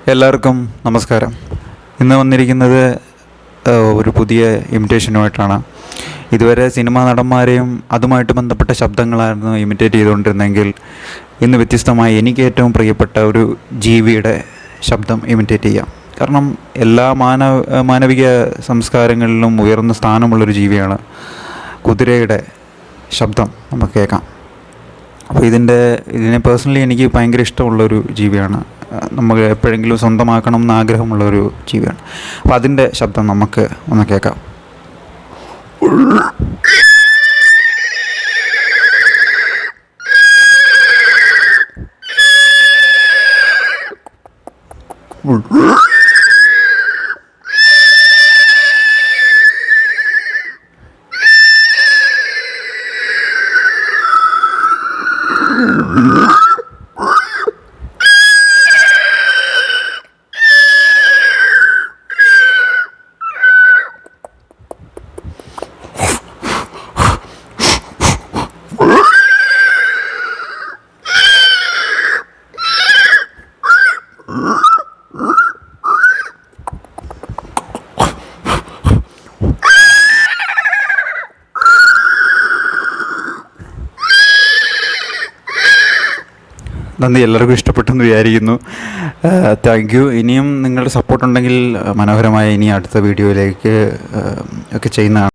എല്ലാവർക്കും നമസ്കാരം. ഇന്ന് വന്നിരിക്കുന്നത് ഒരു പുതിയ ഇമിറ്റേഷനുമായിട്ടാണ്. ഇതുവരെ സിനിമാ നടന്മാരെയും അതുമായിട്ട് ബന്ധപ്പെട്ട ശബ്ദങ്ങളായിരുന്നു ഇമിറ്റേറ്റ് ചെയ്തുകൊണ്ടിരുന്നെങ്കിൽ ഇന്ന് വ്യത്യസ്തമായി എനിക്ക് ഏറ്റവും പ്രിയപ്പെട്ട ഒരു ജീവിയുടെ ശബ്ദം ഇമിറ്റേറ്റ് ചെയ്യാം. കാരണം എല്ലാ മാനവിക സംസ്കാരങ്ങളിലും ഉയർന്ന സ്ഥാനമുള്ളൊരു ജീവിയാണ് കുതിരയുടെ ശബ്ദം നമുക്ക് കേൾക്കാം. അപ്പോൾ ഇതിനെ പേഴ്സണലി എനിക്ക് ഭയങ്കര ഇഷ്ടമുള്ളൊരു ജീവിയാണ്. നമുക്ക് എപ്പോഴെങ്കിലും സ്വന്തമാക്കണം എന്ന് ആഗ്രഹമുള്ളൊരു ജീവിയാണ്. അപ്പോൾ അതിൻ്റെ ശബ്ദം നമുക്ക് ഒന്ന് കേൾക്കാം. നന്ദി, എല്ലാവർക്കും ഇഷ്ടപ്പെട്ടെന്ന് വിചാരിക്കുന്നു. Thank you. ഇനിയും നിങ്ങളുടെ സപ്പോർട്ടുണ്ടെങ്കിൽ മനോഹരമായ ഇനി അടുത്ത വീഡിയോയിലേക്ക് ഒക്കെ ചെയ്യുന്നതാണ്.